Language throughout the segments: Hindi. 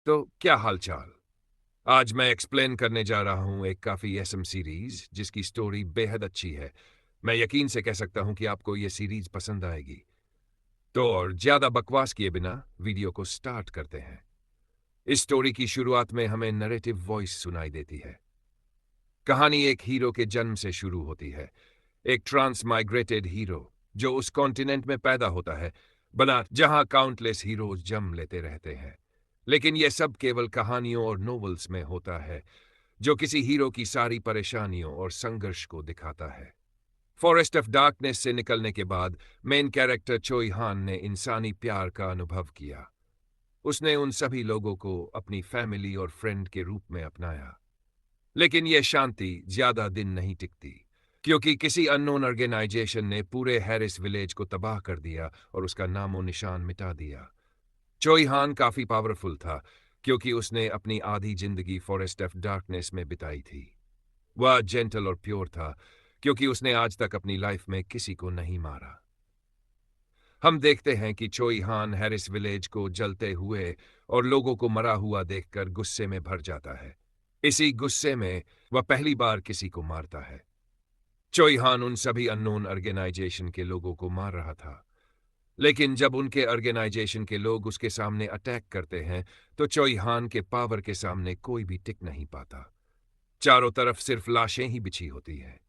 तो क्या हालचाल। आज मैं एक्सप्लेन करने जा रहा हूं एक काफी एसम सीरीज जिसकी स्टोरी बेहद अच्छी है। मैं यकीन से कह सकता हूं कि आपको यह सीरीज पसंद आएगी। तो और ज्यादा बकवास किए बिना वीडियो को स्टार्ट करते हैं। इस स्टोरी की शुरुआत में हमें नरेटिव वॉइस सुनाई देती है। कहानी एक हीरो के जन्म से शुरू होती है। एक ट्रांस माइग्रेटेड हीरो जो उस कॉन्टिनेंट में पैदा होता है बना जहां काउंटलेस हीरोज जन्म लेते रहते हैं। लेकिन यह सब केवल कहानियों और नोवेल्स में होता है जो किसी हीरो की सारी परेशानियों और संघर्ष को दिखाता है। फॉरेस्ट ऑफ डार्कनेस से निकलने के बाद मेन कैरेक्टर चोई हान ने इंसानी प्यार का अनुभव किया। उसने उन सभी लोगों को अपनी फैमिली और फ्रेंड के रूप में अपनाया। लेकिन यह शांति ज्यादा दिन नहीं टिकती, क्योंकि किसी अननोन ऑर्गेनाइजेशन ने पूरे हैरिस विलेज को तबाह कर दिया और उसका नामो निशान मिटा दिया। चोई हान काफी पावरफुल था, क्योंकि उसने अपनी आधी जिंदगी फॉरेस्ट ऑफ डार्कनेस में बिताई थी। वह जेंटल और प्योर था, क्योंकि उसने आज तक अपनी लाइफ में किसी को नहीं मारा। हम देखते हैं कि चोई हान हैरिस विलेज को जलते हुए और लोगों को मरा हुआ देखकर गुस्से में भर जाता है। इसी गुस्से में वह पहली बार किसी को मारता है। चोई हान उन सभी अननोन ऑर्गेनाइजेशन के लोगों को मार रहा था। लेकिन जब उनके ऑर्गेनाइजेशन के लोग उसके सामने अटैक करते हैं तो चोई हान के पावर के सामने कोई भी टिक नहीं पाता। चारों तरफ सिर्फ लाशें ही बिछी होती हैं।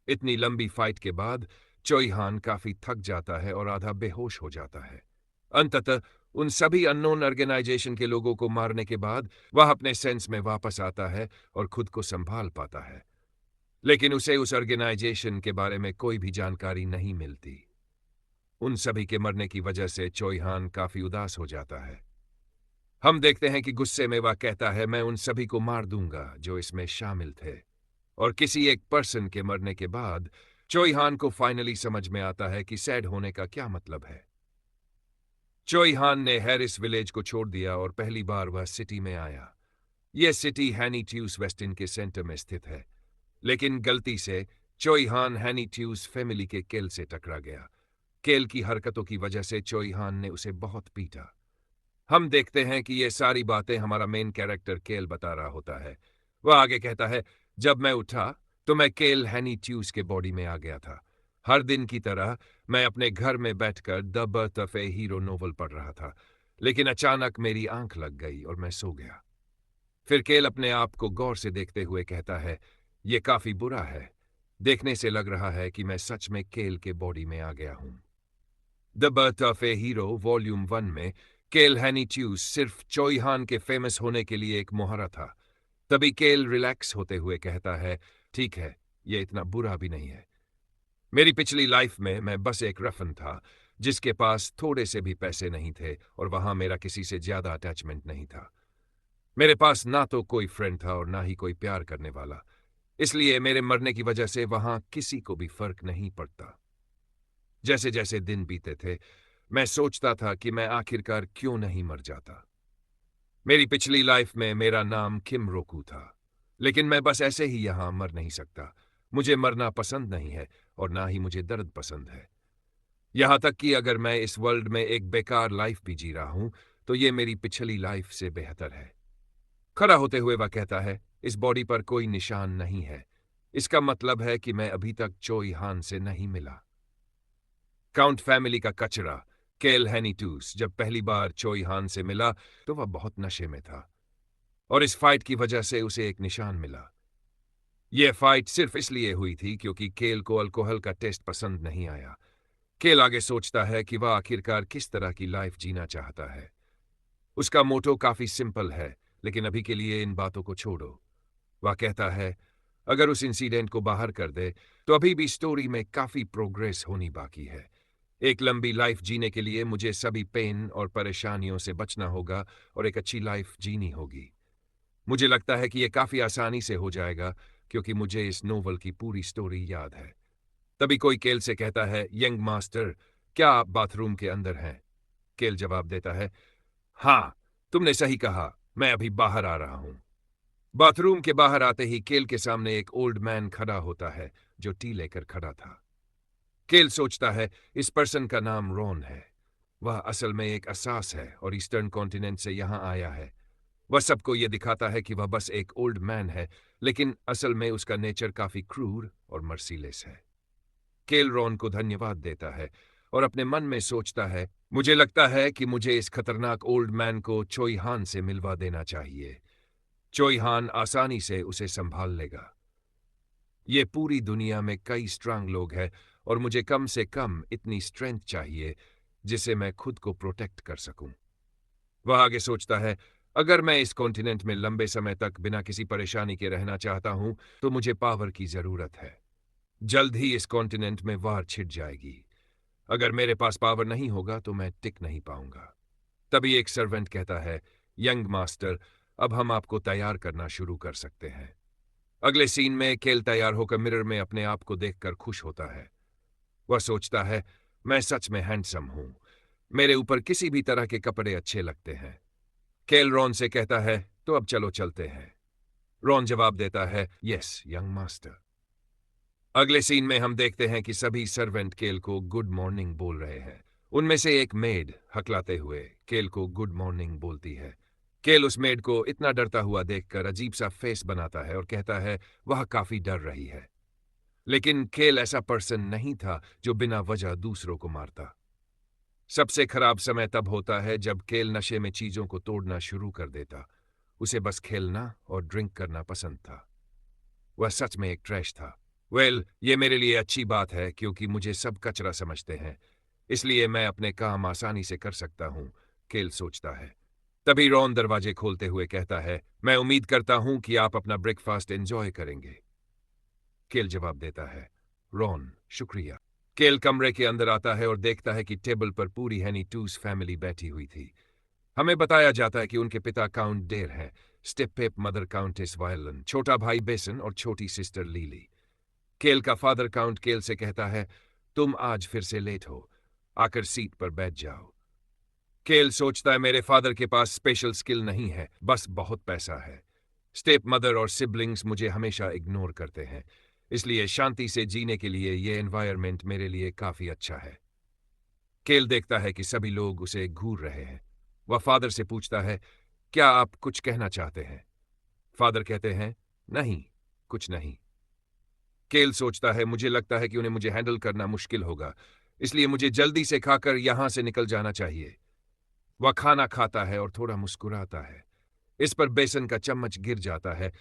इतनी लंबी फाइट के बाद चोई हान काफी थक जाता है और आधा बेहोश हो जाता है। अंततः उन सभी अननोन ऑर्गेनाइजेशन के लोगों को मारने के बाद वह अपने सेंस में वापस आता है और खुद को संभाल पाता है। लेकिन उसे उस ऑर्गेनाइजेशन के बारे में कोई भी जानकारी नहीं मिलती। उन सभी के मरने की वजह से चोई हान काफी उदास हो जाता है। हम देखते हैं कि गुस्से में वह कहता है, मैं उन सभी को मार दूंगा जो इसमें शामिल थे। और किसी एक पर्सन के मरने के बाद चोई हान को फाइनली समझ में आता है कि सैड होने का क्या मतलब है। चोई हान ने हैरिस विलेज को छोड़ दिया और पहली बार वह सिटी में आया। यह सिटी हैनी ट्यूस वेस्टिन के सेंटर में स्थित है। लेकिन गलती से चोई हान हैनी ट्यूस फैमिली के केल से टकरा गया। केल की हरकतों की वजह से चोई हान ने उसे बहुत पीटा। हम देखते हैं कि ये सारी बातें हमारा मेन कैरेक्टर केल बता रहा होता है। वह आगे कहता है, जब मैं उठा तो मैं केल हैनी ट्यूस के बॉडी में आ गया था। हर दिन की तरह मैं अपने घर में बैठकर the birth of A hero novel पढ़ रहा था। लेकिन अचानक मेरी आंख लग गई और मैं सो गया। फिर केल अपने आप को गौर से देखते हुए कहता है, यह काफी बुरा है। देखने से लग रहा है कि मैं सच में केल के बॉडी में आ गया हूं। The birth of A hero volume 1 में केल हैनी ट्यूस सिर्फ चोई हान के फेमस होने के लिए एक मुहारा था। तभी केल रिलैक्स होते हुए कहता है, ठीक है, यह इतना बुरा भी नहीं है। मेरी पिछली लाइफ में मैं बस एक रफन था जिसके पास थोड़े से भी पैसे नहीं थे और वहां मेरा किसी से ज्यादा अटैचमेंट नहीं था। मेरे पास ना तो कोई फ्रेंड था और ना ही कोई प्यार करने वाला। इसलिए मेरे मरने की वजह से वहां किसी को भी फर्क नहीं पड़ता। जैसे जैसे दिन बीते थे मैं सोचता था कि मैं आखिरकार क्यों नहीं मर जाता। मेरी पिछली लाइफ में मेरा नाम किम रोकू था, लेकिन मैं बस ऐसे ही यहां मर नहीं सकता। मुझे मरना पसंद नहीं है और ना ही मुझे दर्द पसंद है। यहां तक कि अगर मैं इस वर्ल्ड में एक बेकार लाइफ भी जी रहा हूं तो ये मेरी पिछली लाइफ से बेहतर है। खड़ा होते हुए वह कहता है, इस बॉडी पर कोई निशान नहीं है। इसका मतलब है कि मैं अभी तक चोई हान से नहीं मिला। काउंट फैमिली का कचरा केल हैनीटूस जब पहली बार चोई हान से मिला तो वह बहुत नशे में था और इस फाइट की वजह से उसे एक निशान मिला। यह फाइट सिर्फ इसलिए हुई थी क्योंकि केल को अल्कोहल का टेस्ट पसंद नहीं आया। केल आगे सोचता है कि वह आखिरकार किस तरह की लाइफ जीना चाहता है। उसका मोटो काफी सिंपल है, लेकिन अभी के लिए इन बातों को छोड़ो। वह कहता है, अगर उस इंसिडेंट को बाहर कर दे तो अभी भी स्टोरी में काफी प्रोग्रेस होनी बाकी है। एक लंबी लाइफ जीने के लिए मुझे सभी पेन और परेशानियों से बचना होगा और एक अच्छी लाइफ जीनी होगी। मुझे लगता है कि यह काफी आसानी से हो जाएगा क्योंकि मुझे इस नोवेल की पूरी स्टोरी याद है। तभी कोई केल से कहता है, यंग मास्टर, क्या आप बाथरूम के अंदर हैं? केल जवाब देता है, हाँ, तुमने सही कहा, मैं अभी बाहर आ रहा हूं। बाथरूम के बाहर आते ही केल के सामने एक ओल्ड मैन खड़ा होता है जो टी लेकर खड़ा था। केल सोचता है, इस पर्सन का नाम रॉन है। वह असल में एक असास है और ईस्टर्न कॉन्टिनेंट से यहां आया है। वह सबको ये दिखाता है कि वह बस एक ओल्ड मैन है, लेकिन असल में उसका नेचर काफी क्रूर और मर्सीलेस है। केल रॉन को धन्यवाद देता है और अपने मन में सोचता है, मुझे लगता है कि मुझे इस खतरनाक ओल्ड मैन को चोई हान से मिलवा देना चाहिए। चोई हान आसानी से उसे संभाल लेगा। ये पूरी दुनिया में कई स्ट्रांग लोग हैं और मुझे कम से कम इतनी स्ट्रेंथ चाहिए जिसे मैं खुद को प्रोटेक्ट कर सकूं। वह आगे सोचता है, अगर मैं इस कॉन्टिनेंट में लंबे समय तक बिना किसी परेशानी के रहना चाहता हूं तो मुझे पावर की जरूरत है। जल्द ही इस कॉन्टिनेंट में वार छिड़ जाएगी। अगर मेरे पास पावर नहीं होगा तो मैं टिक नहीं पाऊंगा। तभी एक सर्वेंट कहता है, यंग मास्टर, अब हम आपको तैयार करना शुरू कर सकते हैं। अगले सीन में केल तैयार होकर मिरर में अपने आप को देखकर खुश होता है। वह सोचता है, मैं सच में हैंडसम हूं। मेरे ऊपर किसी भी तरह के कपड़े अच्छे लगते हैं। केल रॉन से कहता है, तो अब चलो चलते हैं। रॉन जवाब देता है, यस यंग मास्टर। अगले सीन में हम देखते हैं कि सभी सर्वेंट केल को गुड मॉर्निंग बोल रहे हैं। उनमें से एक मेड हकलाते हुए केल को गुड मॉर्निंग बोलती है। केल उस मेड को इतना डरता हुआ देखकर अजीब सा फेस बनाता है और कहता है वह काफी डर रही है। लेकिन केल ऐसा पर्सन नहीं था जो बिना वजह दूसरों को मारता। सबसे खराब समय तब होता है जब केल नशे में चीजों को तोड़ना शुरू कर देता। उसे बस खेलना और ड्रिंक करना पसंद था। वह सच में एक ट्रैश था। ये मेरे लिए अच्छी बात है क्योंकि मुझे सब कचरा समझते हैं, इसलिए मैं अपने काम आसानी से कर सकता हूं, केल सोचता है। तभी रॉन दरवाजे खोलते हुए कहता है, मैं उम्मीद करता हूं कि आप अपना ब्रेकफास्ट एंजॉय करेंगे। केल जवाब देता है, रॉन शुक्रिया। केल कमरे के अंदर आता है और देखता है कि टेबल पर पूरी हैनी टूस फैमिली बैठी हुई थी। हमें बताया जाता है कि उनके पिता काउंट डेर हैं, स्टेप मदर काउंटेस वायलन, छोटा भाई बेसन और छोटी सिस्टर लीली। केल का फादर काउंट केल से कहता है, तुम आज फिर से लेट हो, आकर सीट पर बैठ जाओ। केल सोचता है, मेरे फादर के पास स्पेशल स्किल नहीं है, बस बहुत पैसा है। स्टेप मदर और सिबलिंग्स मुझे हमेशा इग्नोर करते हैं, इसलिए शांति से जीने के लिए ये एनवायरनमेंट मेरे लिए काफी अच्छा है। केल देखता है कि सभी लोग उसे घूर रहे हैं। वह फादर से पूछता है, क्या आप कुछ कहना चाहते हैं? फादर कहते हैं, नहीं, कुछ नहीं। केल सोचता है, मुझे लगता है कि उन्हें मुझे हैंडल करना मुश्किल होगा, इसलिए मुझे जल्दी से खाकर यहां से निकल जाना चाहिए। वह खाना खाता है और थोड़ा मुस्कुराता है। इस पर बेसन का चम्मच गिर जाता है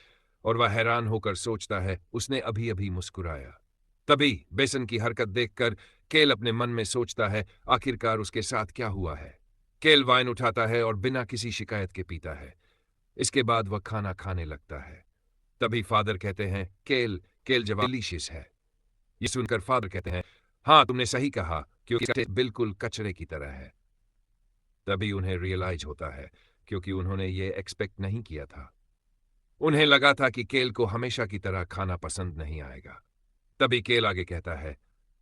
और वह हैरान होकर सोचता है, उसने अभी अभी मुस्कुराया। तभी बेसन की हरकत देखकर केल अपने मन में सोचता है, आखिरकार उसके साथ क्या हुआ है। केल वाइन उठाता है और बिना किसी शिकायत के पीता है। इसके बाद वह खाना खाने लगता है। तभी फादर कहते हैं, केल। केल जवाब, डिलीशियस है। ये सुनकर फादर कहते हैं, हाँ तुमने सही कहा, क्योंकि टेस्ट बिल्कुल कचरे की तरह है। तभी उन्हें रियलाइज होता है, क्योंकि उन्होंने ये एक्सपेक्ट नहीं किया था। उन्हें लगा था कि केल को हमेशा की तरह खाना पसंद नहीं आएगा। तभी केल आगे कहता है,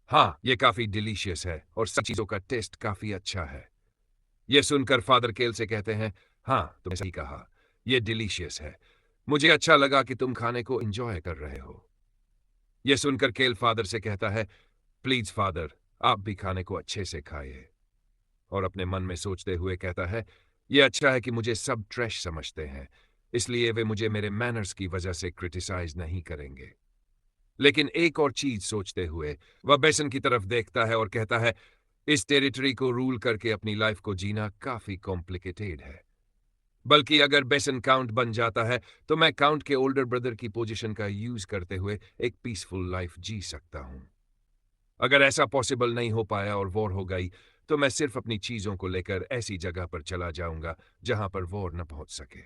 हाँ ये काफी डिलीशियस है और सब चीजों का टेस्ट काफी अच्छा है। यह सुनकर फादर केल से कहते हैं, हाँ तुमने सही कहा, यह डिलीशियस है। मुझे अच्छा लगा कि तुम खाने को एंजॉय कर रहे हो। यह सुनकर केल फादर से कहता है, प्लीज फादर, आप भी खाने को अच्छे से खाइए। और अपने मन में सोचते हुए कहता है, यह अच्छा है कि मुझे सब ट्रैश समझते हैं, इसलिए वे मुझे मेरे मैनर्स की वजह से क्रिटिसाइज नहीं करेंगे। लेकिन एक और चीज सोचते हुए वह बेसन की तरफ देखता है और कहता है, इस टेरिटरी को रूल करके अपनी लाइफ को जीना काफी कॉम्प्लिकेटेड है। बल्कि अगर बेसन काउंट बन जाता है तो मैं काउंट के ओल्डर ब्रदर की पोजीशन का यूज करते हुए एक पीसफुल लाइफ जी सकता हूं। अगर ऐसा पॉसिबल नहीं हो पाया और वॉर हो गई तो मैं सिर्फ अपनी चीजों को लेकर ऐसी जगह पर चला जाऊंगा जहां पर वॉर न पहुंच सके।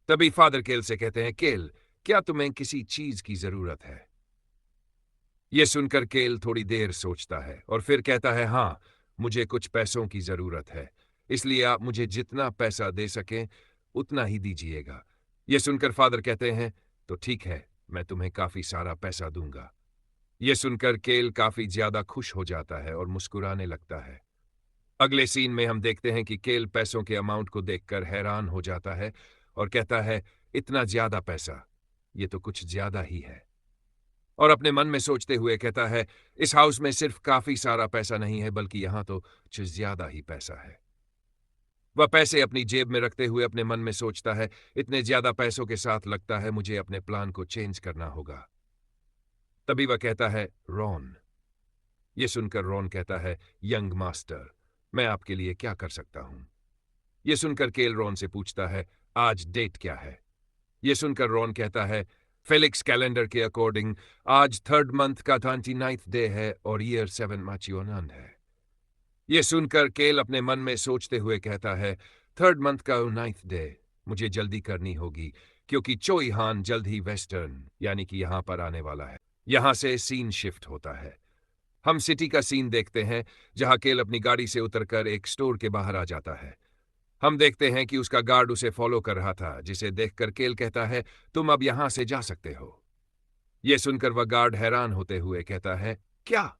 तभी फादर केल से कहते हैं, केल क्या तुम्हें किसी चीज की जरूरत है? यह सुनकर केल थोड़ी देर सोचता है और फिर कहता है, हाँ मुझे कुछ पैसों की जरूरत है, इसलिए आप मुझे जितना पैसा दे सकें उतना ही दीजिएगा। यह सुनकर फादर कहते हैं, तो ठीक है, मैं तुम्हें काफी सारा पैसा दूंगा। यह सुनकर केल काफी ज्यादा खुश हो जाता है और मुस्कुराने लगता है। अगले सीन में हम देखते हैं कि केल पैसों के अमाउंट को देखकर हैरान हो जाता है और कहता है, इतना ज्यादा पैसा, ये तो कुछ ज्यादा ही है। और अपने मन में सोचते हुए कहता है, इस हाउस में सिर्फ काफी सारा पैसा नहीं है बल्कि यहां तो कुछ ज्यादा ही पैसा है। वह पैसे अपनी जेब में रखते हुए अपने मन में सोचता है, इतने ज्यादा पैसों के साथ लगता है मुझे अपने प्लान को चेंज करना होगा। तभी वह कहता है, रॉन। ये सुनकर रॉन कहता है, यंग मास्टर, मैं आपके लिए क्या कर सकता हूं? ये सुनकर केल रॉन से पूछता है, आज डेट क्या है? ये सुनकर रॉन कहता है, फेलिक्स कैलेंडर के अकॉर्डिंग आज 3rd मंथ का 29th डे है और ईयर 7 माचियोनंद है। ये सुनकर केल अपने मन में सोचते हुए कहता है, 3rd मंथ का 9th डे मुझे जल्दी करनी होगी, क्योंकि चोई हान जल्द ही वेस्टर्न यानी कि यहां पर आने वाला है। यहां से सीन शिफ्ट होता है। हम सिटी का सीन देखते हैं, जहां केल अपनी गाड़ी से उतरकर एक स्टोर के बाहर आ जाता है। हम देखते हैं कि उसका गार्ड उसे फॉलो कर रहा था, जिसे देखकर केल कहता है, तुम अब यहां से जा सकते हो। यह सुनकर वह गार्ड हैरान होते हुए कहता है, क्या?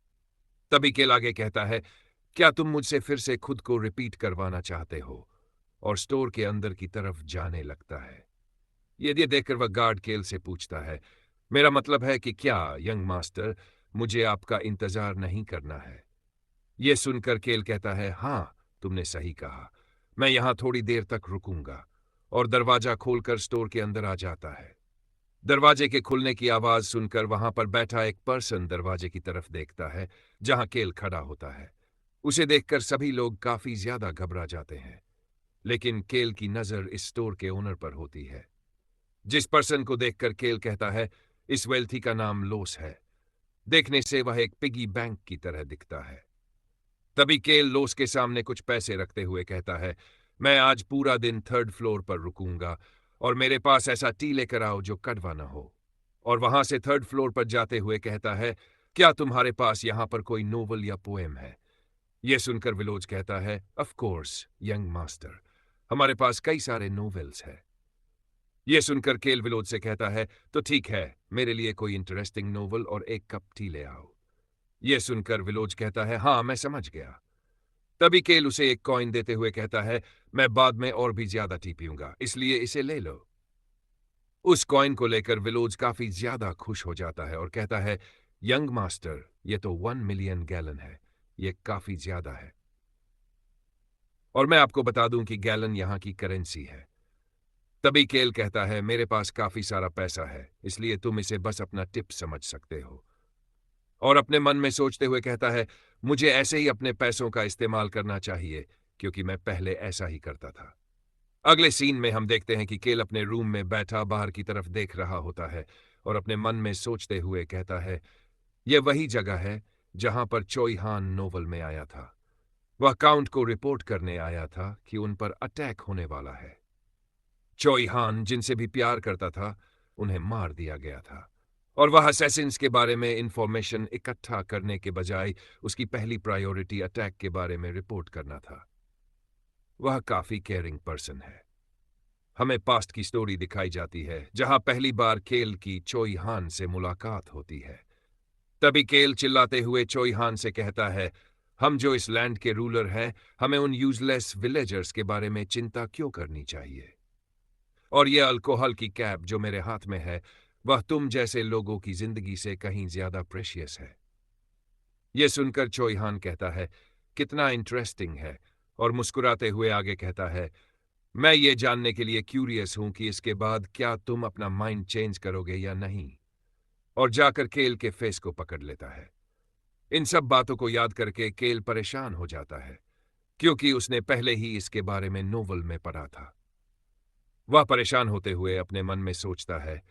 तभी केल आगे कहता है, क्या तुम मुझसे फिर से खुद को रिपीट करवाना चाहते हो? और स्टोर के अंदर की तरफ जाने लगता है। ये देखकर वह गार्ड केल से पूछता है, मेरा मतलब है कि क्या यंग मास्टर, मुझे आपका इंतजार नहीं करना है? यह सुनकर केल कहता है, हां, तुमने सही कहा, मैं यहां थोड़ी देर तक रुकूंगा। और दरवाजा खोलकर स्टोर के अंदर आ जाता है। दरवाजे के खुलने की आवाज सुनकर वहां पर बैठा एक पर्सन दरवाजे की तरफ देखता है, जहां केल खड़ा होता है। उसे देखकर सभी लोग काफी ज्यादा घबरा जाते हैं, लेकिन केल की नजर इस स्टोर के ओनर पर होती है। जिस पर्सन को देखकर केल कहता है, इस वेल्थी का नाम लोस है। देखने से वह एक पिगी बैंक की तरह दिखता है। तभी केल लोस के सामने कुछ पैसे रखते हुए कहता है, मैं आज पूरा दिन 3rd फ्लोर पर रुकूंगा और मेरे पास ऐसा टी लेकर आओ जो कड़वा ना हो। और वहां से 3rd फ्लोर पर जाते हुए कहता है, क्या तुम्हारे पास यहां पर कोई नोवेल या पोएम है? यह सुनकर विलोज कहता है, ऑफ कोर्स यंग मास्टर, हमारे पास कई सारे नोवेल्स हैं। यह सुनकर केल विलोज से कहता है, तो ठीक है, मेरे लिए कोई इंटरेस्टिंग नोवेल और एक कप टी ले आओ। यह सुनकर विलोज कहता है, हाँ, मैं समझ गया। तभी केल उसे एक कॉइन देते हुए कहता है, मैं बाद में और भी ज्यादा टी पीऊंगा, इसलिए इसे ले लो। उस कॉइन को लेकर विलोज काफी ज्यादा खुश हो जाता है और कहता है, यंग मास्टर, यह तो 1 मिलियन गैलन है, यह काफी ज्यादा है। और मैं आपको बता दूं कि गैलन यहां की करेंसी है। तभी केल कहता है, मेरे पास काफी सारा पैसा है, इसलिए तुम इसे बस अपना टिप समझ सकते हो। और अपने मन में सोचते हुए कहता है, मुझे ऐसे ही अपने पैसों का इस्तेमाल करना चाहिए, क्योंकि मैं पहले ऐसा ही करता था। अगले सीन में हम देखते हैं कि केल अपने रूम में बैठा बाहर की तरफ देख रहा होता है और अपने मन में सोचते हुए कहता है, यह वही जगह है जहां पर चोई हान नोवेल में आया था। वह काउंट को रिपोर्ट करने आया था कि उन पर अटैक होने वाला है। चोई हान जिनसे भी प्यार करता था, उन्हें मार दिया गया था और वह असैसिन्स के बारे में इंफॉर्मेशन इकट्ठा करने के बजाय उसकी पहली प्रायोरिटी अटैक के बारे में रिपोर्ट करना था। वह काफी केयरिंग पर्सन है। हमें पास्ट की स्टोरी दिखाई जाती है, जहां पहली बार केल की चोई हान से मुलाकात होती है। तभी केल चिल्लाते हुए चोई हान से कहता है, हम जो इस लैंड के रूलर हैं, हमें उन यूजलेस विलेजर्स के बारे में चिंता क्यों करनी चाहिए? और यह अल्कोहल की कैप जो मेरे हाथ में है, वह तुम जैसे लोगों की जिंदगी से कहीं ज्यादा प्रेशियस है। यह सुनकर चोई हान कहता है, कितना इंटरेस्टिंग है, और मुस्कुराते हुए आगे कहता है, मैं ये जानने के लिए क्यूरियस हूं कि इसके बाद क्या तुम अपना माइंड चेंज करोगे या नहीं। और जाकर केल के फेस को पकड़ लेता है। इन सब बातों को याद करके केल परेशान हो जाता है, क्योंकि उसने पहले ही इसके बारे में नोवेल में पढ़ा था। वह परेशान होते हुए अपने मन में सोचता है,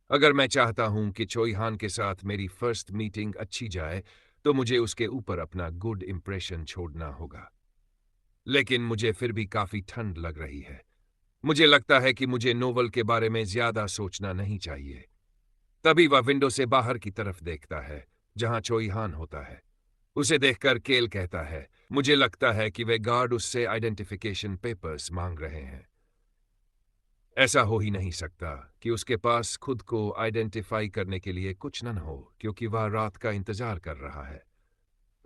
अगर मैं चाहता हूं कि चोई हान के साथ मेरी फर्स्ट मीटिंग अच्छी जाए, तो मुझे उसके ऊपर अपना गुड इंप्रेशन छोड़ना होगा। लेकिन मुझे फिर भी काफी ठंड लग रही है। मुझे लगता है कि मुझे नोवेल के बारे में ज्यादा सोचना नहीं चाहिए। तभी वह विंडो से बाहर की तरफ देखता है, जहां चोई हान होता है। उसे देखकर केल कहता है, मुझे लगता है कि वे गार्ड उससे आइडेंटिफिकेशन पेपर्स मांग रहे हैं। ऐसा हो ही नहीं सकता कि उसके पास खुद को आइडेंटिफाई करने के लिए कुछ न हो, क्योंकि वह रात का इंतजार कर रहा है।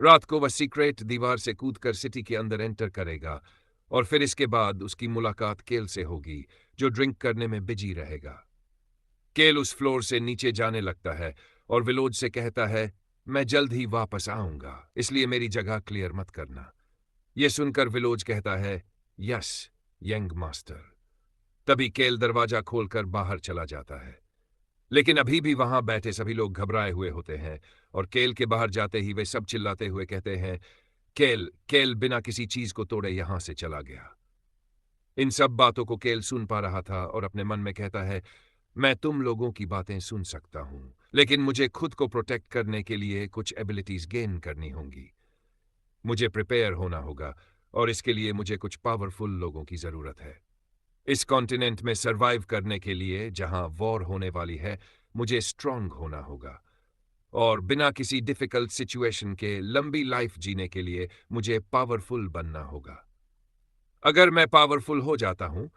रात को वह सीक्रेट दीवार से कूदकर सिटी के अंदर एंटर करेगा और फिर इसके बाद उसकी मुलाकात केल से होगी, जो ड्रिंक करने में बिजी रहेगा। केल उस फ्लोर से नीचे जाने लगता है और विलोज से कहता है, मैं जल्द ही वापस आऊंगा, इसलिए मेरी जगह क्लियर मत करना। यह सुनकर विलोज कहता है, यस, यंग मास्टर। तभी केल दरवाजा खोलकर बाहर चला जाता है, लेकिन अभी भी वहां बैठे सभी लोग घबराए हुए होते हैं और केल के बाहर जाते ही वे सब चिल्लाते हुए कहते हैं, केल केल बिना किसी चीज को तोड़े यहां से चला गया। इन सब बातों को केल सुन पा रहा था और अपने मन में कहता है, मैं तुम लोगों की बातें सुन सकता हूं, लेकिन मुझे खुद को प्रोटेक्ट करने के लिए कुछ एबिलिटीज गेन करनी होंगी। मुझे प्रिपेयर होना होगा और इसके लिए मुझे कुछ पावरफुल लोगों की जरूरत है। इस कॉन्टिनेंट में सरवाइव करने के लिए जहां वॉर होने वाली है, मुझे स्ट्रांग होना होगा और बिना किसी डिफिकल्ट सिचुएशन के लंबी लाइफ जीने के लिए मुझे पावरफुल बनना होगा। अगर मैं पावरफुल हो जाता हूं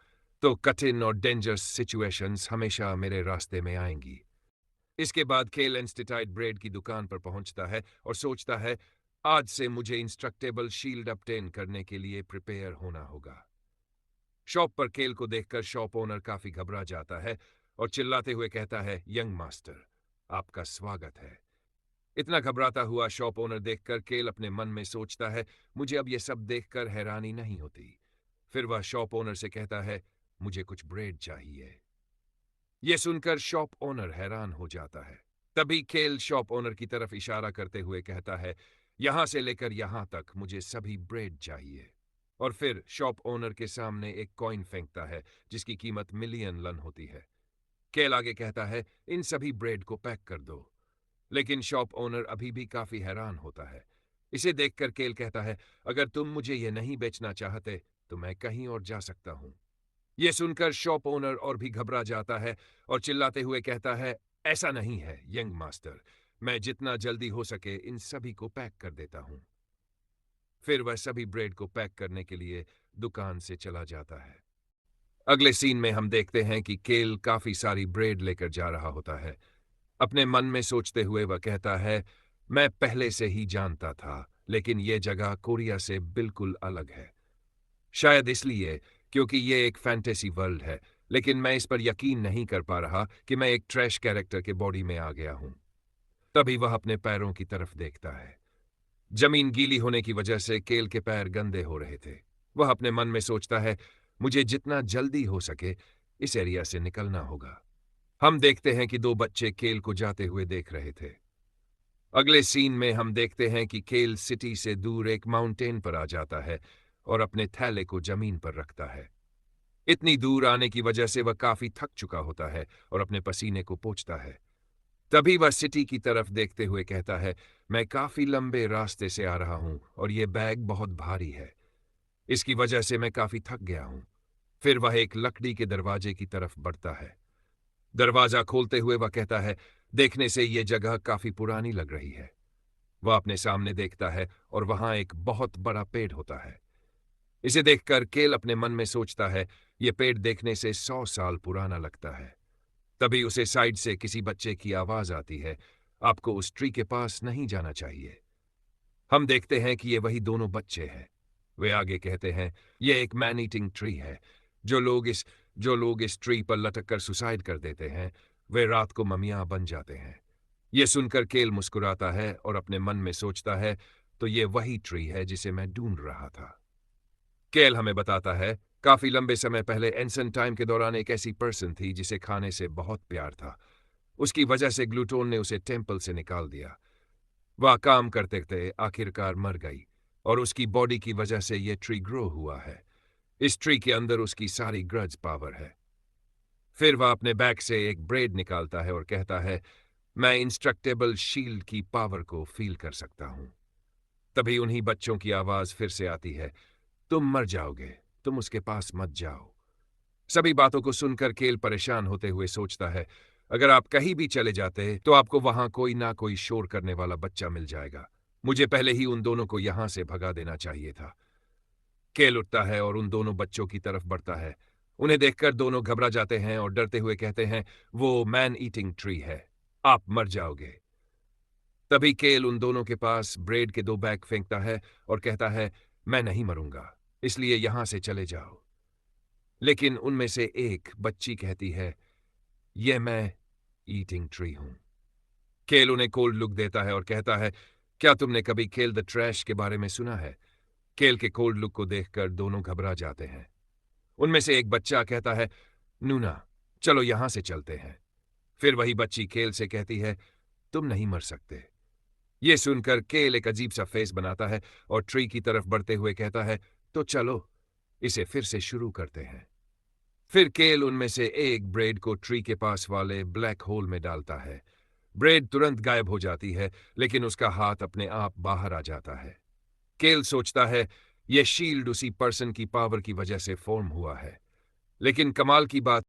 तो कठिन और डेंजरस सिचुएशंस हमेशा मेरे रास्ते में आएंगी। इसके बाद केल इंस्टिटाइट ब्रेड की दुकान पर पहुंचता है और सोचता है, आज से मुझे इंस्ट्रक्टेबल शील्ड अपटेन करने के लिए प्रिपेयर होना होगा। शॉप पर केल को देखकर शॉप ओनर काफी घबरा जाता है और चिल्लाते हुए कहता है, यंग मास्टर, आपका स्वागत है। इतना घबराता हुआ शॉप ओनर देखकर केल अपने मन में सोचता है, मुझे अब यह सब देखकर हैरानी नहीं होती। फिर वह शॉप ओनर से कहता है, मुझे कुछ ब्रेड चाहिए। यह सुनकर शॉप ओनर हैरान हो जाता है। तभी केल शॉप ओनर की तरफ इशारा करते हुए कहता है, यहां से लेकर यहां तक मुझे सभी ब्रेड चाहिए। और फिर शॉप ओनर के सामने एक कॉइन फेंकता है जिसकी कीमत मिलियन लन होती है। केल आगे कहता है, इन सभी ब्रेड को पैक कर दो। लेकिन शॉप ओनर अभी भी काफी हैरान होता है। इसे देखकर केल कहता है, अगर तुम मुझे यह नहीं बेचना चाहते तो मैं कहीं और जा सकता हूं। यह सुनकर शॉप ओनर और भी घबरा जाता है और चिल्लाते हुए कहता है, ऐसा नहीं है यंग मास्टर, मैं जितना जल्दी हो सके इन सभी को पैक कर देता हूं। फिर वह सभी ब्रेड को पैक करने के लिए दुकान से चला जाता है। अगले सीन में हम देखते हैं कि केल काफी सारी ब्रेड लेकर जा रहा होता है। अपने मन में सोचते हुए वह कहता है, मैं पहले से ही जानता था, लेकिन यह जगह कोरिया से बिल्कुल अलग है। शायद इसलिए क्योंकि यह एक फैंटेसी वर्ल्ड है, लेकिन मैं इस पर यकीन नहीं कर पा रहा कि मैं एक ट्रैश कैरेक्टर के बॉडी में आ गया हूं। तभी वह अपने पैरों की तरफ देखता है। जमीन गीली होने की वजह से केल के पैर गंदे हो रहे थे। वह अपने मन में सोचता है, मुझे जितना जल्दी हो सके इस एरिया से निकलना होगा। हम देखते हैं कि दो बच्चे केल को जाते हुए देख रहे थे। अगले सीन में हम देखते हैं कि केल सिटी से दूर एक माउंटेन पर आ जाता है और अपने थैले को जमीन पर रखता है। इतनी दूर आने की वजह से वह काफी थक चुका होता है और अपने पसीने को पोंछता है। तभी वह सिटी की तरफ देखते हुए कहता है, मैं काफी लंबे रास्ते से आ रहा हूं और यह बैग बहुत भारी है। इसकी वजह से मैं काफी थक गया हूं। फिर वह एक लकड़ी के दरवाजे की तरफ बढ़ता है। दरवाजा खोलते हुए वह कहता है, देखने से यह जगह काफी पुरानी लग रही है। वह अपने सामने देखता है और वहां एक बहुत बड़ा पेड़ होता है। इसे देखकर केल अपने मन में सोचता है, यह पेड़ देखने से 100 साल पुराना लगता है। तभी उसे साइड से किसी बच्चे की आवाज आती है, आपको उस ट्री के पास नहीं जाना चाहिए। हम देखते हैं कि ये वही दोनों बच्चे हैं। वे आगे कहते हैं, यह एक मैन ईटिंग ट्री है। जो लोग इस जो लोग इस ट्री पर लटक कर सुसाइड कर देते हैं, वे रात को ममिया बन जाते हैं। यह सुनकर केल मुस्कुराता है और अपने मन में सोचता है, तो ये वही ट्री है जिसे मैं ढूंढ रहा था। केल हमें बताता है, काफी लंबे समय पहले एंसन टाइम के दौरान एक ऐसी पर्सन थी जिसे खाने से बहुत प्यार था। उसकी वजह से ग्लूटोन ने उसे टेंपल से निकाल दिया। वह काम करते करते आखिरकार मर गई और उसकी बॉडी की वजह से यह ट्री ग्रो हुआ है। इस ट्री के अंदर उसकी सारी ग्रज पावर है। फिर वह अपने बैग से एक ब्रेड निकालता है और कहता है, मैं इंस्ट्रक्टेबल शील्ड की पावर को फील कर सकता हूं। तभी उन्हीं बच्चों की आवाज फिर से आती है, तुम मर जाओगे, तुम उसके पास मत जाओ। सभी बातों को सुनकर केल परेशान होते हुए सोचता है, अगर आप कहीं भी चले जाते तो आपको वहां कोई ना कोई शोर करने वाला बच्चा मिल जाएगा। मुझे पहले ही उन दोनों को यहां से भगा देना चाहिए था। केल उठता है और उन दोनों बच्चों की तरफ बढ़ता है। उन्हें देखकर दोनों घबरा जाते हैं और डरते हुए कहते हैं, वो मैन ईटिंग ट्री है, आप मर जाओगे। तभी केल उन दोनों के पास ब्रेड के 2 बैग फेंकता है और कहता है, मैं नहीं मरूंगा, इसलिए यहां से चले जाओ। लेकिन उनमें से एक बच्ची कहती है, यह मैं ईटिंग ट्री हूं। केल उन्हें कोल्ड लुक देता है और कहता है, क्या तुमने कभी केल द ट्रैश के बारे में सुना है? केल के कोल्ड लुक को देखकर दोनों घबरा जाते हैं। उनमें से एक बच्चा कहता है, नूना, चलो यहां से चलते हैं। फिर वही बच्ची केल से कहती है, तुम नहीं मर सकते। ये सुनकर केल एक अजीब सा फेस बनाता है और ट्री की तरफ बढ़ते हुए कहता है, तो चलो इसे फिर से शुरू करते हैं। फिर केल उनमें से एक ब्रेड को ट्री के पास वाले ब्लैक होल में डालता है। ब्रेड तुरंत गायब हो जाती है, लेकिन उसका हाथ अपने आप बाहर आ जाता है। केल सोचता है यह शील्ड उसी पर्सन की पावर की वजह से फॉर्म हुआ है। लेकिन कमाल की बात